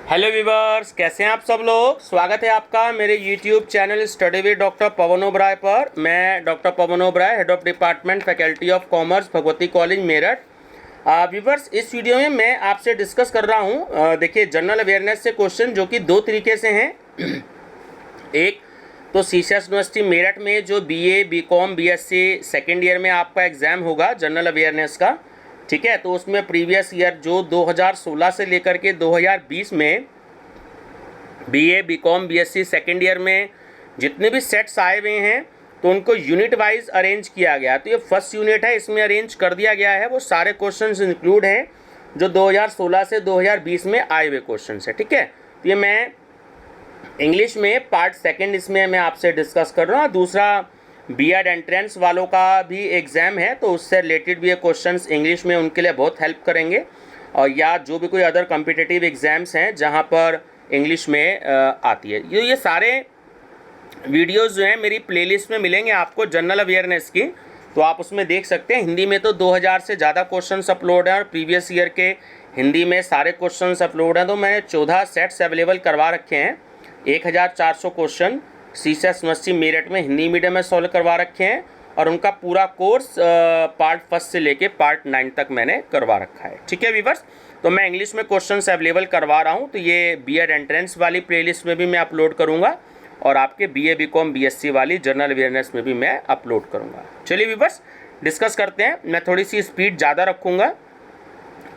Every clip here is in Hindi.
हेलो व्यूवर्स, कैसे हैं आप सब लोग। स्वागत है आपका मेरे YouTube channel study with doctor Pawan Oberoi पर। मैं doctor Pawan Oberoi, head of department faculty of commerce, Bhagwati college Meerut. Viewers, इस वीडियो में मैं आपसे डिस्कस कर रहा हूं देखिए जनरल अवेयरनेस से क्वेश्चन जो कि दो तरीके से हैं। एक तो सीसीएस यूनिवर्सिटी मेरठ में जो BA, BCom, BSc second year में आपका एग्ज़ाम होगा जनरल अवेयरनेस का, ठीक है। तो उसमें प्रीवियस ईयर जो 2016 से लेकर के 2020 में BA, BCom, BSc second year में जितने भी सेट्स आए हुए हैं तो उनको यूनिट वाइज अरेंज किया गया। तो ये फर्स्ट यूनिट है, इसमें अरेंज कर दिया गया है। वो सारे क्वेश्चंस इंक्लूड हैं जो 2016 से 2020 में आए हुए क्वेश्चंस है, ठीक है। तो ये मैं इंग्लिश में पार्ट सेकेंड इसमें मैं आपसे डिस्कस कर रहा हूँ। दूसरा बीएड एंट्रेंस वालों का भी एग्ज़ाम है तो उससे रिलेटेड भी ये क्वेश्चंस इंग्लिश में उनके लिए बहुत हेल्प करेंगे। और या जो भी कोई अदर कॉम्पिटिटिव एग्ज़ाम्स हैं जहाँ पर इंग्लिश में आती है। ये सारे वीडियोज़ जो हैं मेरी प्लेलिस्ट में मिलेंगे आपको जनरल अवेयरनेस की, तो आप उसमें देख सकते हैं। हिंदी में तो 2000 से ज़्यादा क्वेश्चंस अपलोड हैं और प्रीवियस ईयर के हिंदी में सारे क्वेश्चंस अपलोड हैं। तो मैंने 14 सेट्स अवेलेबल करवा रखे हैं। 1400 क्वेश्चन सीसीएस यूनिवर्सिटी मेरठ में हिंदी मीडियम में सॉल्व करवा रखे हैं और उनका पूरा कोर्स पार्ट फर्स्ट से लेके पार्ट 9 तक मैंने करवा रखा है, ठीक है व्यूअर्स। तो मैं इंग्लिश में क्वेश्चंस अवेलेबल करवा रहा हूँ, तो ये बीएड एंट्रेंस वाली प्लेलिस्ट में भी मैं अपलोड करूँगा और आपके बीए, बीकॉम, बीएससी वाली जनरल अवेयरनेस में भी मैं अपलोड करूँगा। चलिए व्यूअर्स, डिस्कस करते हैं। मैं थोड़ी सी स्पीड ज़्यादा रखूँगा,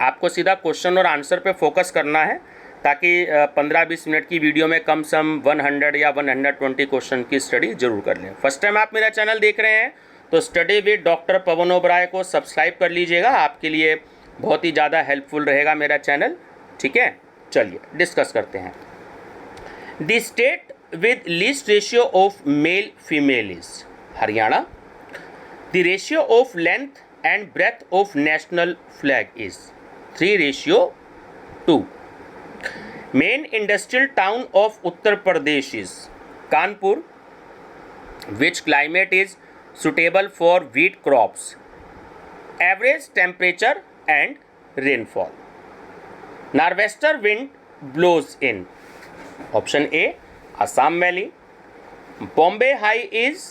आपको सीधा क्वेश्चन और आंसर पे फोकस करना है ताकि 15-20 मिनट की वीडियो में कम से कम 100 या 120 क्वेश्चन की स्टडी जरूर कर लें। फर्स्ट टाइम आप मेरा चैनल देख रहे हैं तो study with doctor Pawan Oberoi को सब्सक्राइब कर लीजिएगा, आपके लिए बहुत ही ज़्यादा हेल्पफुल रहेगा मेरा चैनल, ठीक है। चलिए डिस्कस करते हैं। The state with least ratio of male female is Haryana. The ratio of length and breath of national flag is 3:2। Main industrial town of Uttar Pradesh is Kanpur. Which climate is suitable for wheat crops? Average temperature and rainfall. Nor'wester wind blows in. Option A, Assam Valley. Bombay High is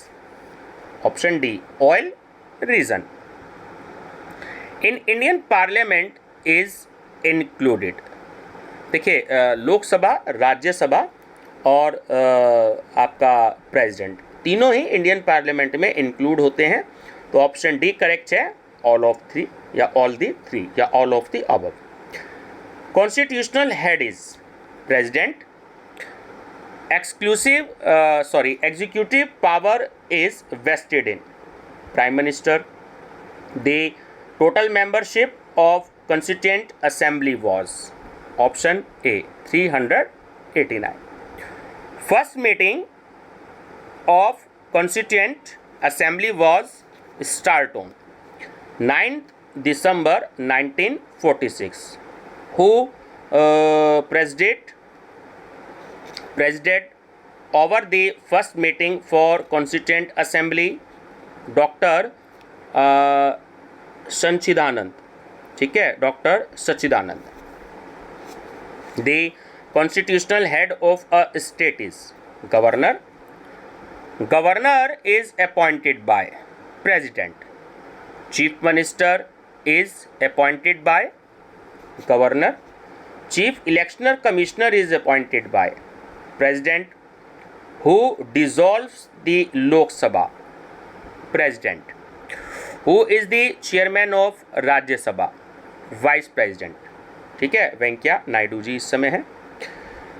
option D, oil region. In Indian Parliament is included. देखिए लोकसभा, राज्यसभा और आपका प्रेसिडेंट तीनों ही इंडियन पार्लियामेंट में इंक्लूड होते हैं। तो ऑप्शन डी करेक्ट है, ऑल ऑफ थ्री या ऑल दी थ्री या all of the above. Constitutional head is president. Executive power is vested in prime minister. The total membership of constituent assembly was option A 389। First meeting of constituent assembly was start on 9th December 1946. Who presided over the first meeting for constituent assembly? Doctor Sachchidanand, ठीक है, doctor Sachchidanand. The constitutional head of a state is governor. Governor is appointed by president. Chief minister is appointed by governor. Chief electional commissioner is appointed by president. Who dissolves the Lok Sabha? President. Who is the chairman of Rajya Sabha? Vice president, ठीक है, वेंकैया नायडू जी इस समय है।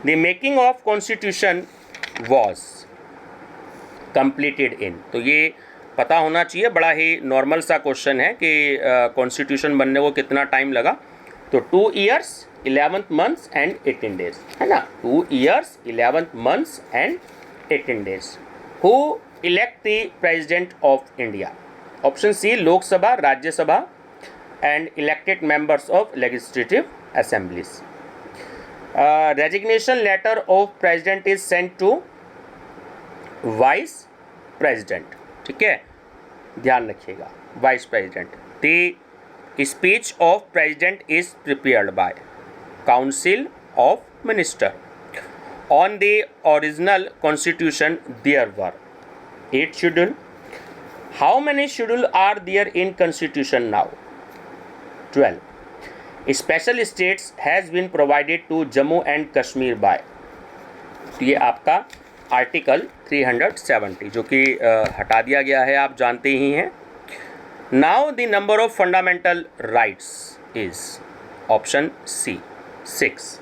The making of constitution was completed in, तो ये पता होना चाहिए, बड़ा ही नॉर्मल सा क्वेश्चन है कि कॉन्स्टिट्यूशन बनने को कितना टाइम लगा। तो 2 years 11 months and 18 days, है ना। 2 years 11 months and 18 days. Who elect the president of India? Option C Lok Sabha, Rajya Sabha and elected members of legislative assemblies. Resignation letter of president is sent to vice president, ठीक है, ध्यान रखिएगा, vice president. The speech of president is prepared by council of minister. On the original constitution there were 8 schedule. How many schedule are there in constitution now? 12. Special states has been provided to Jammu and Kashmir by. तो ये आपका आर्टिकल 370 जो कि हटा दिया गया है, आप जानते ही हैं. Now the number of fundamental rights is option C 6.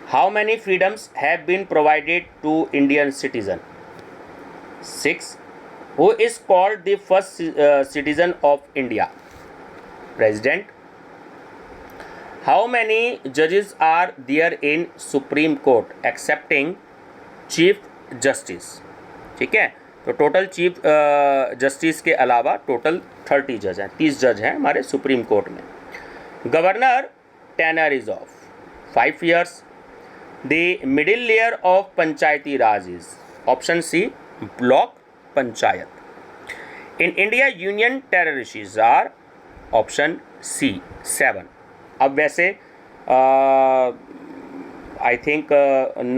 How many freedoms have been provided to Indian citizen? 6. Who is called the first citizen of India? President. How many जजेस are there in supreme court excepting chief justice? ठीक है, तो टोटल चीफ जस्टिस के अलावा टोटल 30 जज हैं, 30 जज हैं हमारे सुप्रीम कोर्ट में. Governor tenure is of 5 years. The middle layer of Panchayati Raj is option C block panchayat. In India union territories are option C 7. अब वैसे आई थिंक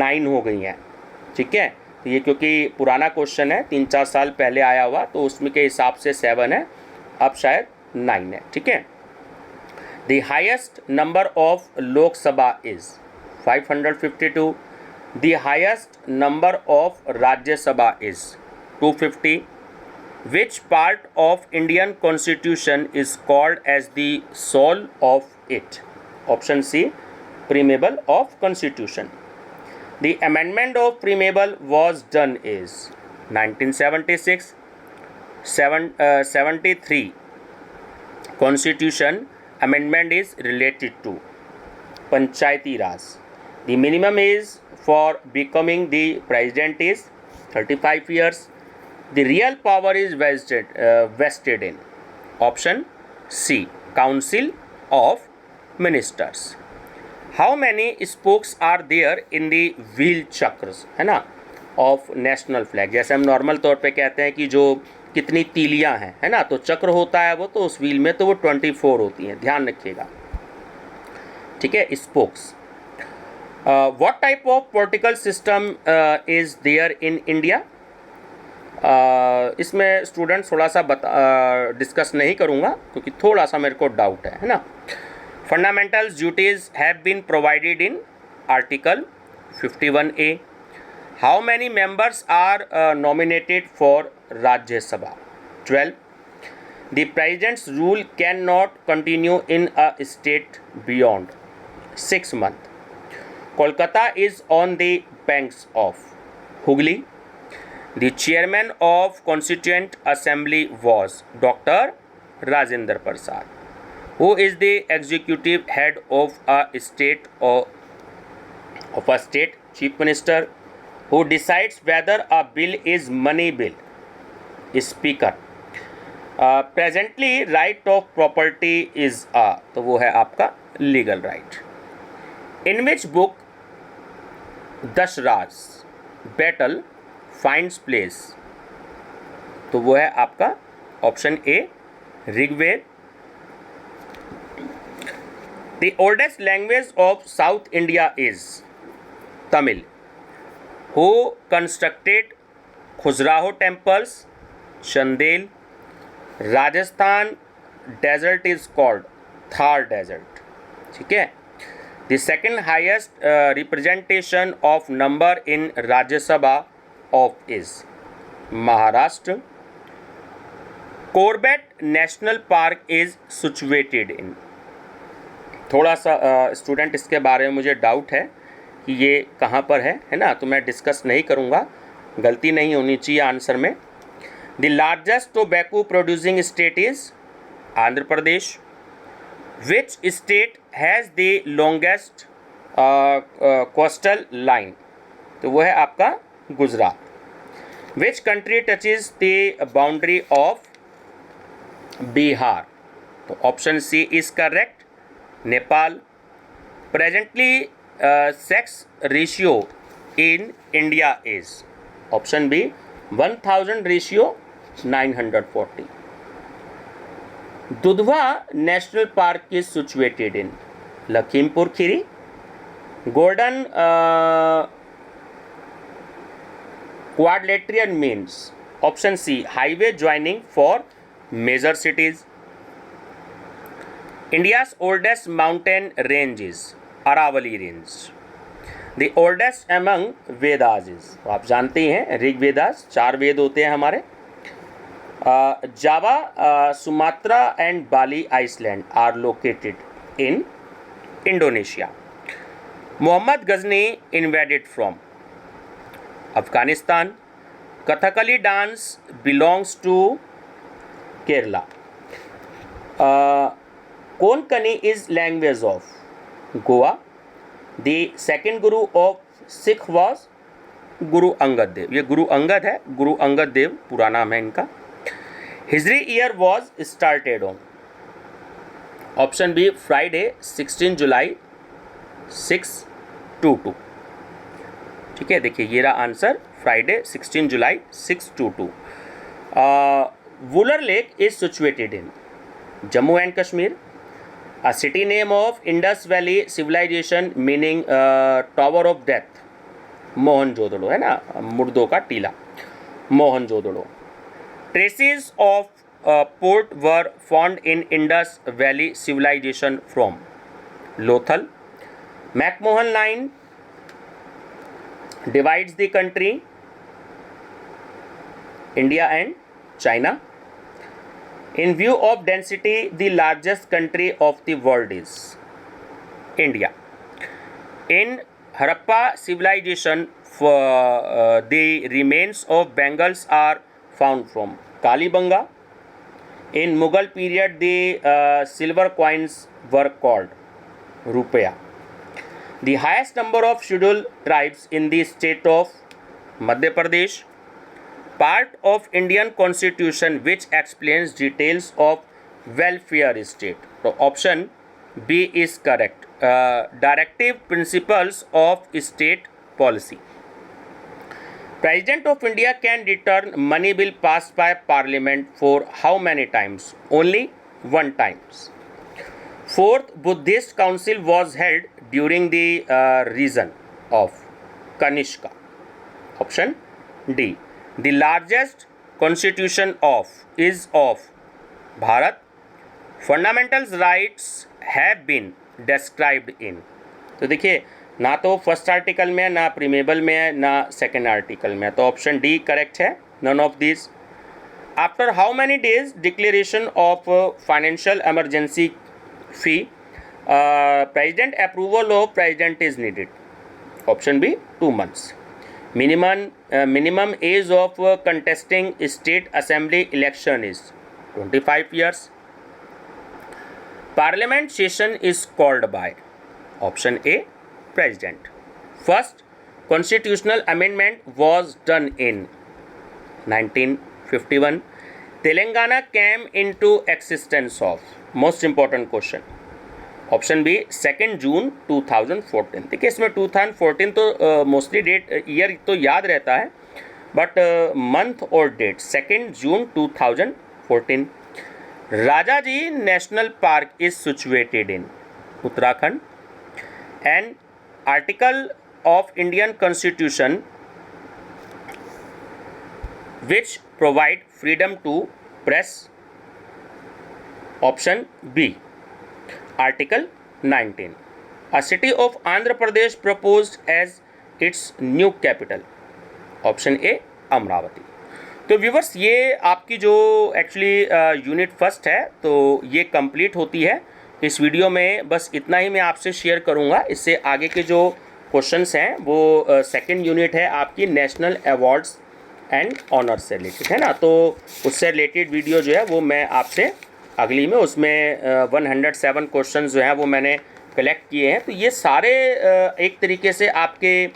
9 हो गई हैं. ठीक है, तो ये क्योंकि पुराना क्वेश्चन है, 3-4 साल पहले आया हुआ, तो उसमें के हिसाब से 7 है, अब शायद 9 है. ठीक है. The highest number of Lok Sabha is 552. The highest number of Rajya Sabha is 250. Which part of Indian Constitution is called as the soul of it? Option C, preamble of Constitution. The amendment of preamble was done is 1976. 73 Constitution amendment is related to Panchayati Raj. The minimum age for becoming the president is 35 years. The real power is vested in option C, Council of Ministers. How many spokes are there in the wheel chakras, है ना, of national flag? जैसे हम नॉर्मल तौर पे कहते हैं कि जो कितनी तीलियां हैं, है ना, तो चक्र होता है वो, तो उस व्हील में तो वो 24 होती हैं, ध्यान रखिएगा. ठीक है, spokes. What type of political system is there in India? इसमें स्टूडेंट थोड़ा सा डिस्कस नहीं करूँगा क्योंकि थोड़ा सा मेरे को डाउट है ना. Fundamental duties have been provided in article 51A. How many members are nominated for Rajya Sabha? 12. The president's rule cannot continue in a state beyond 6 months. Kolkata is on the banks of Hooghly. The chairman of Constituent Assembly was Dr. Rajendra Prasad. Who is the executive head of a state chief minister? Who decides whether a bill is money bill? Speaker. Presently right of property is तो वो है आपका legal right. In which book दशराज battle finds place? तो वो है आपका option A Rigveda. The oldest language of south India is Tamil. Who constructed Khajuraho temples? Chandel. Rajasthan desert is called Thar desert. ठीक है. The second highest representation of number in Rajya Sabha of is Maharashtra. Corbett national park is situated in. थोड़ा सा स्टूडेंट इसके बारे में मुझे डाउट है कि ये कहाँ पर है ना, तो मैं डिस्कस नहीं करूँगा, गलती नहीं होनी चाहिए आंसर में. The largest tobacco producing state is Andhra Pradesh. Which state has the longest coastal line? तो वो है आपका Gujarat. Which country touches the boundary of Bihar? तो option C is correct, Nepal. Presently sex ratio in India is option B 1000 ratio 940. Dudhwa national park is situated in Lakhimpur Kheri, golden quadrilateral means option C highway joining for major cities. India's oldest mountain range is Aravalli range. The oldest among Vedas is, आप जानते ही हैं ऋग्वेदास, 4 वेद होते हैं हमारे. Java, Sumatra and Bali island are located in Indonesia. Mohammad Ghazni invaded from Afghanistan. Kathakali dance belongs to Kerala. Konkani is language of Goa. The second guru of Sikh was guru Angad देव. ये गुरु अंगद है, गुरु अंगद देव पूरा नाम है इनका. Hijri year was started on option B Friday 16 July 622. ठीक है, देखिए ये रहा answer, Friday 16 July 622. Wular lake is situated in Jammu and Kashmir. A city name of Indus Valley civilization meaning Tower of Death, Mohenjodaro है ना, मुर्दों का टीला, Mohenjodaro. Traces of port were found in Indus Valley civilization from Lothal. McMahon Line divides the country India and China. In view of density, the largest country of the world is India. In Harappa civilization, the remains of bangles are found from Kalibanga. In Mughal period, the silver coins were called rupiah. The highest number of scheduled tribes in the state of Madhya Pradesh. Part of Indian Constitution which explains details of welfare state. So option B is correct. Directive principles of state policy. President of India can return money bill passed by Parliament for how many times? Only 1 time. Fourth Buddhist council was held during the reign of Kanishka. Option D. The largest constitution is of Bharat. Fundamental rights have been described in. तो देखिए ना तो फर्स्ट आर्टिकल में है, ना प्रीमेबल में है, ना सेकेंड आर्टिकल में है, तो ऑप्शन डी करेक्ट है. None of this. After how many days declaration of financial emergency fee president approval of president is needed. Option B 2 months. Minimum age of contesting state assembly election is 25 years. Parliament session is called by option A President. First constitutional amendment was done in 1951. Telangana came into existence of, most important question, option B 2 June 2014. देखिए इसमें 2014 तो मोस्टली डेट ईयर तो याद रहता है, बट मंथ और date 2 June 2014. Rajaji national park is situated in Uttarakhand. An article of Indian constitution which provide freedom to press. Option B Article 19. A city of Andhra Pradesh proposed as its new capital. Option A Amravati. तो व्यूवर्स ये आपकी जो एक्चुअली यूनिट फर्स्ट है तो ये कंप्लीट होती है. इस वीडियो में बस इतना ही मैं आपसे शेयर करूँगा. इससे आगे के जो क्वेश्चंस हैं वो सेकेंड यूनिट है आपकी नेशनल अवार्ड्स एंड ऑनर्स से रिलेटेड है ना, तो उससे रिलेटेड वीडियो जो है वो मैं आपसे अगली में, उसमें 107 क्वेश्चंस जो हैं वो मैंने कलेक्ट किए हैं. तो ये सारे एक तरीके से आपके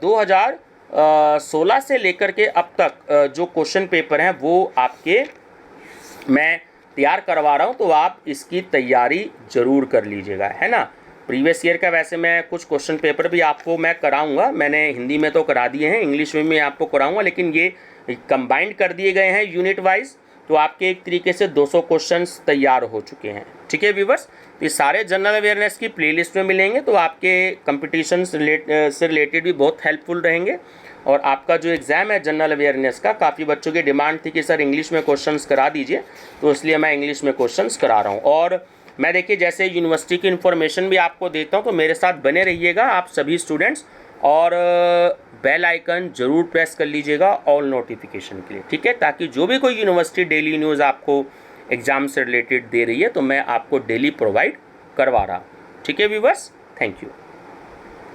2016 से लेकर के अब तक जो क्वेश्चन पेपर हैं वो आपके मैं तैयार करवा रहा हूं, तो आप इसकी तैयारी ज़रूर कर लीजिएगा है ना. प्रीवियस ईयर का वैसे मैं कुछ क्वेश्चन पेपर भी आपको मैं कराऊंगा, मैंने हिंदी में तो करा दिए हैं, इंग्लिश में मैं आपको कराऊंगा, लेकिन ये कंबाइंड कर दिए गए हैं यूनिट वाइज, तो आपके एक तरीके से 200 क्वेश्चंस तैयार हो चुके हैं. ठीक. ठीक है व्यूवर्स, ये सारे जनरल अवेयरनेस की प्लेलिस्ट में मिलेंगे, तो आपके कंपटीशन से रिलेटेड भी बहुत हेल्पफुल रहेंगे। और आपका जो एग्ज़ाम है जनरल अवेयरनेस का, काफ़ी बच्चों की डिमांड थी कि सर इंग्लिश में क्वेश्चंस करा दीजिए, तो इसलिए मैं इंग्लिश में क्वेश्चंस करा रहा हूँ। और मैं देखिए जैसे यूनिवर्सिटी की इन्फॉर्मेशन भी आपको देता हूँ, तो मेरे साथ बने रहिएगा आप सभी स्टूडेंट्स, और बेल आइकन ज़रूर प्रेस कर लीजिएगा ऑल नोटिफिकेशन के लिए, ठीक है, ताकि जो भी कोई यूनिवर्सिटी डेली न्यूज़ आपको एग्ज़ाम से रिलेटेड दे रही है तो मैं आपको डेली प्रोवाइड करवा रहा हूँ। ठीक है व्यूवर्स, थैंक यू।